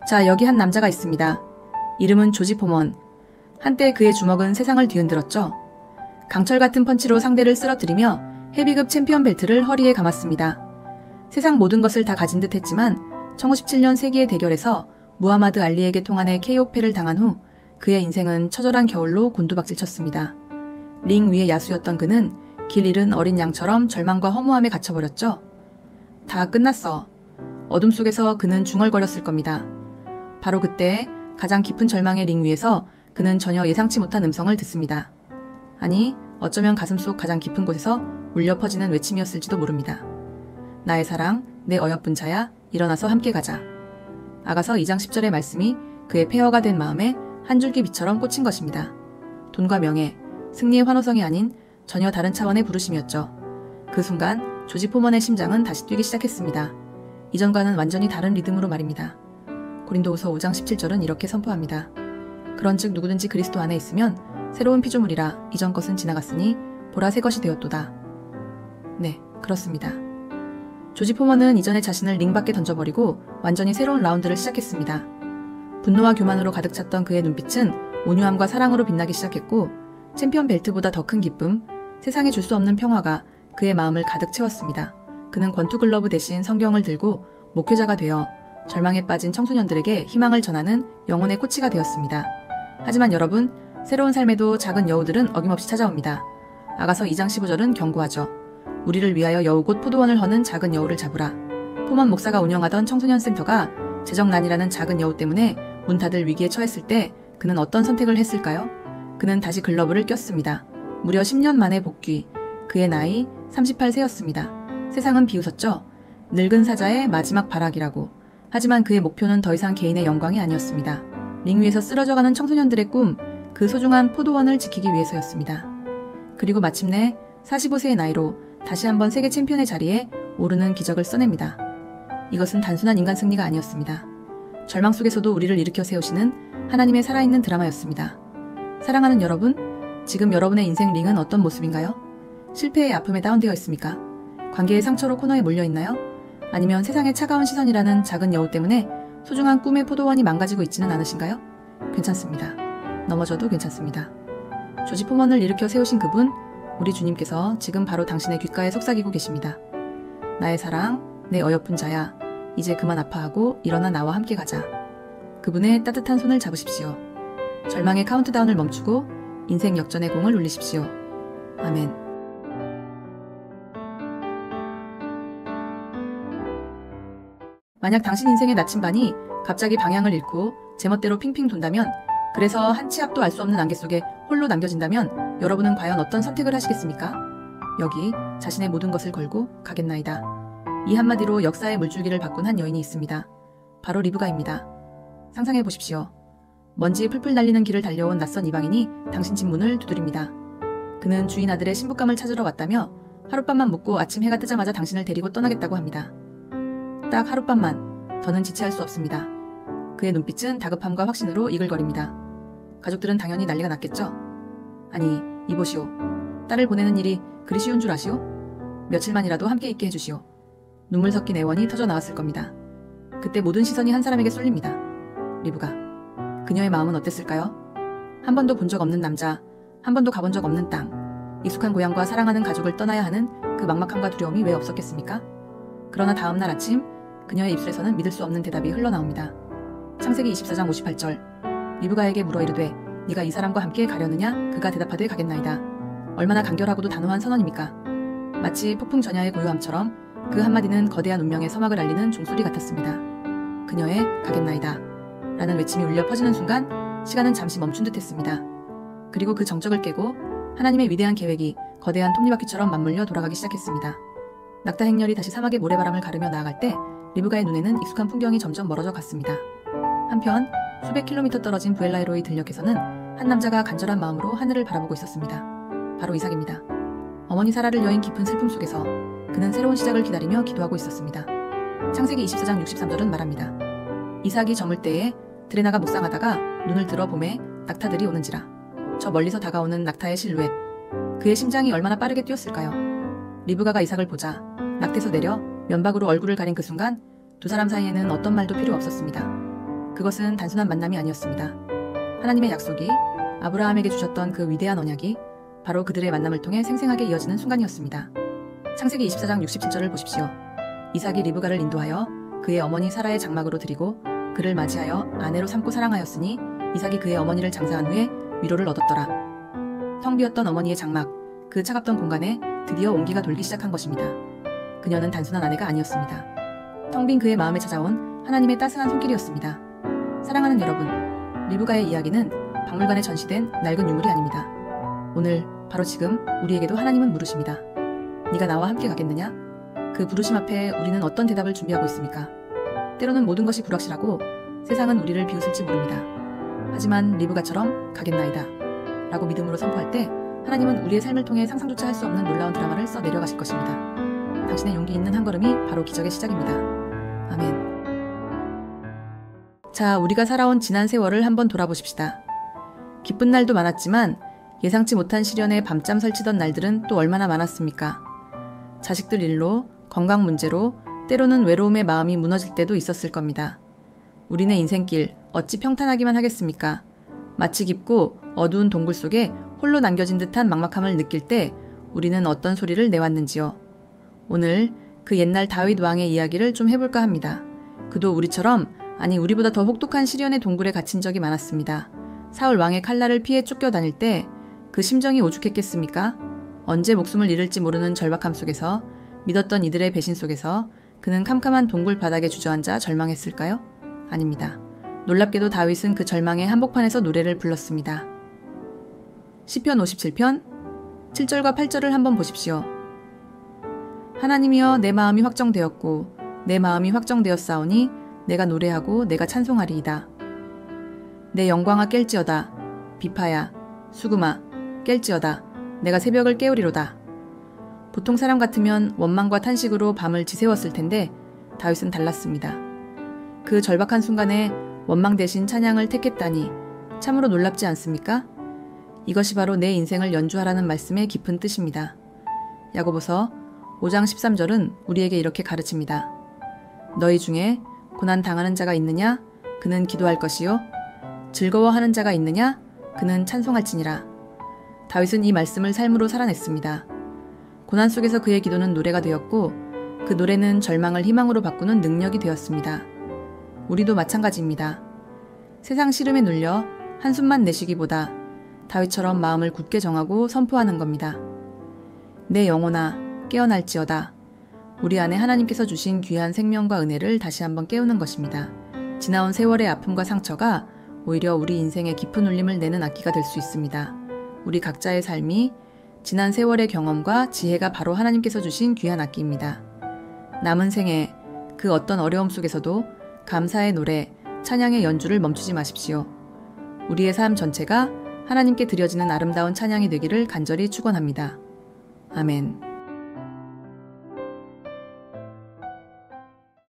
자, 여기 한 남자가 있습니다. 이름은 조지 포먼. 한때 그의 주먹은 세상을 뒤흔들었죠. 강철 같은 펀치로 상대를 쓰러뜨리며 헤비급 챔피언 벨트를 허리에 감았습니다. 세상 모든 것을 다 가진 듯 했지만 1917년 세기의 대결에서 무하마드 알리에게 통한해 KO패를 당한 후 그의 인생은 처절한 겨울로 곤두박질쳤습니다. 링 위의 야수였던 그는 길 잃은 어린 양처럼 절망과 허무함에 갇혀버렸죠. 다 끝났어. 어둠 속에서 그는 중얼거렸을 겁니다. 바로 그때 가장 깊은 절망의 링 위에서 그는 전혀 예상치 못한 음성을 듣습니다. 아니, 어쩌면 가슴속 가장 깊은 곳에서 울려 퍼지는 외침이었을지도 모릅니다. 나의 사랑, 내 어여쁜 자야, 일어나서 함께 가자. 아가서 2장 10절의 말씀이 그의 폐허가 된 마음에 한 줄기 빛처럼 꽂힌 것입니다. 돈과 명예, 승리의 환호성이 아닌 전혀 다른 차원의 부르심이었죠. 그 순간 조지 포먼의 심장은 다시 뛰기 시작했습니다. 이전과는 완전히 다른 리듬으로 말입니다. 고린도후서 5장 17절은 이렇게 선포합니다. 그런즉 누구든지 그리스도 안에 있으면 새로운 피조물이라 이전 것은 지나갔으니 보라 새 것이 되었도다. 네, 그렇습니다. 조지 포먼은 이전의 자신을 링 밖에 던져버리고 완전히 새로운 라운드를 시작했습니다. 분노와 교만으로 가득 찼던 그의 눈빛은 온유함과 사랑으로 빛나기 시작했고 챔피언 벨트보다 더 큰 기쁨, 세상에 줄 수 없는 평화가 그의 마음을 가득 채웠습니다. 그는 권투 글러브 대신 성경을 들고 목회자가 되어 절망에 빠진 청소년들에게 희망을 전하는 영혼의 코치가 되었습니다. 하지만 여러분, 새로운 삶에도 작은 여우들은 어김없이 찾아옵니다. 아가서 2장 15절은 경고하죠. 우리를 위하여 여우 곧 포도원을 허는 작은 여우를 잡으라. 포먼 목사가 운영하던 청소년 센터가 재정난이라는 작은 여우 때문에 문 닫을 위기에 처했을 때 그는 어떤 선택을 했을까요? 그는 다시 글러브를 꼈습니다. 무려 10년 만에 복귀. 그의 나이 38세였습니다. 세상은 비웃었죠. 늙은 사자의 마지막 발악이라고. 하지만 그의 목표는 더 이상 개인의 영광이 아니었습니다. 링 위에서 쓰러져가는 청소년들의 꿈, 그 소중한 포도원을 지키기 위해서였습니다. 그리고 마침내 45세의 나이로 다시 한번 세계 챔피언의 자리에 오르는 기적을 써냅니다. 이것은 단순한 인간 승리가 아니었습니다. 절망 속에서도 우리를 일으켜 세우시는 하나님의 살아있는 드라마였습니다. 사랑하는 여러분, 지금 여러분의 인생 링은 어떤 모습인가요? 실패의 아픔에 다운되어 있습니까? 관계의 상처로 코너에 몰려있나요? 아니면 세상의 차가운 시선이라는 작은 여우 때문에 소중한 꿈의 포도원이 망가지고 있지는 않으신가요? 괜찮습니다. 넘어져도 괜찮습니다. 조지 포먼을 일으켜 세우신 그분, 우리 주님께서 지금 바로 당신의 귓가에 속삭이고 계십니다. 나의 사랑, 내 어여쁜 자야, 이제 그만 아파하고 일어나 나와 함께 가자. 그분의 따뜻한 손을 잡으십시오. 절망의 카운트다운을 멈추고 인생 역전의 공을 울리십시오. 아멘. 만약 당신 인생의 나침반이 갑자기 방향을 잃고 제멋대로 핑핑 돈다면, 그래서 한 치 앞도 알 수 없는 안개 속에 홀로 남겨진다면 여러분은 과연 어떤 선택을 하시겠습니까? 여기 자신의 모든 것을 걸고 가겠나이다. 이 한마디로 역사의 물줄기를 바꾼 한 여인이 있습니다. 바로 리브가입니다. 상상해 보십시오. 먼지 풀풀 날리는 길을 달려온 낯선 이방인이 당신 집 문을 두드립니다. 그는 주인 아들의 신부감을 찾으러 왔다며 하룻밤만 묵고 아침 해가 뜨자마자 당신을 데리고 떠나겠다고 합니다. 딱 하룻밤만, 더는 지체할 수 없습니다. 그의 눈빛은 다급함과 확신으로 이글거립니다. 가족들은 당연히 난리가 났겠죠? 아니, 이보시오. 딸을 보내는 일이 그리 쉬운 줄 아시오? 며칠만이라도 함께 있게 해주시오. 눈물 섞인 애원이 터져 나왔을 겁니다. 그때 모든 시선이 한 사람에게 쏠립니다. 리브가. 그녀의 마음은 어땠을까요? 한 번도 본 적 없는 남자, 한 번도 가본 적 없는 땅, 익숙한 고향과 사랑하는 가족을 떠나야 하는 그 막막함과 두려움이 왜 없었겠습니까? 그러나 다음날 아침, 그녀의 입술에서는 믿을 수 없는 대답이 흘러나옵니다. 창세기 24장 58절. 리브가에게 물어 이르되 네가 이 사람과 함께 가려느냐? 그가 대답하되 가겠나이다. 얼마나 간결하고도 단호한 선언입니까? 마치 폭풍 전야의 고요함처럼 그 한마디는 거대한 운명의 서막을 알리는 종소리 같았습니다. 그녀의 가겠나이다 라는 외침이 울려 퍼지는 순간 시간은 잠시 멈춘 듯 했습니다. 그리고 그 정적을 깨고 하나님의 위대한 계획이 거대한 톱니바퀴처럼 맞물려 돌아가기 시작했습니다. 낙타 행렬이 다시 사막의 모래바람을 가르며 나아갈 때 리브가의 눈에는 익숙한 풍경이 점점 멀어져 갔습니다. 한편 수백 킬로미터 떨어진 부엘라에로의 들녘에서는 한 남자가 간절한 마음으로 하늘을 바라보고 있었습니다. 바로 이삭입니다. 어머니 사라를 여인 깊은 슬픔 속에서 그는 새로운 시작을 기다리며 기도하고 있었습니다. 창세기 24장 63절은 말합니다. 이삭이 저물 때에 드레나가 묵상하다가 눈을 들어 봄에 낙타들이 오는지라. 저 멀리서 다가오는 낙타의 실루엣. 그의 심장이 얼마나 빠르게 뛰었을까요? 리브가가 이삭을 보자 낙태에서 내려 면박으로 얼굴을 가린 그 순간 두 사람 사이에는 어떤 말도 필요 없었습니다. 그것은 단순한 만남이 아니었습니다. 하나님의 약속이 아브라함에게 주셨던 그 위대한 언약이 바로 그들의 만남을 통해 생생하게 이어지는 순간이었습니다. 창세기 24장 67절을 보십시오. 이삭이 리브가를 인도하여 그의 어머니 사라의 장막으로 드리고 그를 맞이하여 아내로 삼고 사랑하였으니 이삭이 그의 어머니를 장사한 후에 위로를 얻었더라. 텅 비었던 어머니의 장막, 그 차갑던 공간에 드디어 온기가 돌기 시작한 것입니다. 그녀는 단순한 아내가 아니었습니다. 텅 빈 그의 마음에 찾아온 하나님의 따스한 손길이었습니다. 사랑하는 여러분, 리브가의 이야기는 박물관에 전시된 낡은 유물이 아닙니다. 오늘 바로 지금 우리에게도 하나님은 물으십니다. 네가 나와 함께 가겠느냐? 그 부르심 앞에 우리는 어떤 대답을 준비하고 있습니까? 때로는 모든 것이 불확실하고 세상은 우리를 비웃을지 모릅니다. 하지만 리브가처럼 가겠나이다 라고 믿음으로 선포할 때 하나님은 우리의 삶을 통해 상상조차 할 수 없는 놀라운 드라마를 써 내려가실 것입니다. 당신의 용기 있는 한 걸음이 바로 기적의 시작입니다. 아멘. 자, 우리가 살아온 지난 세월을 한번 돌아보십시다. 기쁜 날도 많았지만 예상치 못한 시련에 밤잠 설치던 날들은 또 얼마나 많았습니까? 자식들 일로, 건강 문제로, 때로는 외로움의 마음이 무너질 때도 있었을 겁니다. 우리네 인생길 어찌 평탄하기만 하겠습니까? 마치 깊고 어두운 동굴 속에 홀로 남겨진 듯한 막막함을 느낄 때 우리는 어떤 소리를 내왔는지요. 오늘 그 옛날 다윗 왕의 이야기를 좀 해볼까 합니다. 그도 우리처럼, 아니 우리보다 더 혹독한 시련의 동굴에 갇힌 적이 많았습니다. 사울 왕의 칼날을 피해 쫓겨다닐 때 그 심정이 오죽했겠습니까? 언제 목숨을 잃을지 모르는 절박함 속에서, 믿었던 이들의 배신 속에서 그는 캄캄한 동굴 바닥에 주저앉아 절망했을까요? 아닙니다. 놀랍게도 다윗은 그 절망의 한복판에서 노래를 불렀습니다. 시편 57편 7절과 8절을 한번 보십시오. 하나님이여, 내 마음이 확정되었고 내 마음이 확정되었사오니 내가 노래하고 내가 찬송하리이다. 내 영광아 깰지어다. 비파야, 수금아 깰지어다. 내가 새벽을 깨우리로다. 보통 사람 같으면 원망과 탄식으로 밤을 지새웠을 텐데 다윗은 달랐습니다. 그 절박한 순간에 원망 대신 찬양을 택했다니 참으로 놀랍지 않습니까? 이것이 바로 내 인생을 연주하라는 말씀의 깊은 뜻입니다. 야고보서 5장 13절은 우리에게 이렇게 가르칩니다. 너희 중에 고난 당하는 자가 있느냐? 그는 기도할 것이요. 즐거워하는 자가 있느냐? 그는 찬송할지니라. 다윗은 이 말씀을 삶으로 살아냈습니다. 고난 속에서 그의 기도는 노래가 되었고 그 노래는 절망을 희망으로 바꾸는 능력이 되었습니다. 우리도 마찬가지입니다. 세상 시름에 눌려 한숨만 내쉬기보다 다윗처럼 마음을 굳게 정하고 선포하는 겁니다. 내 영혼아 깨어날지어다. 우리 안에 하나님께서 주신 귀한 생명과 은혜를 다시 한번 깨우는 것입니다. 지나온 세월의 아픔과 상처가 오히려 우리 인생의 깊은 울림을 내는 악기가 될 수 있습니다. 우리 각자의 삶이 지난 세월의 경험과 지혜가 바로 하나님께서 주신 귀한 악기입니다. 남은 생에 그 어떤 어려움 속에서도 감사의 노래, 찬양의 연주를 멈추지 마십시오. 우리의 삶 전체가 하나님께 드려지는 아름다운 찬양이 되기를 간절히 축원합니다. 아멘.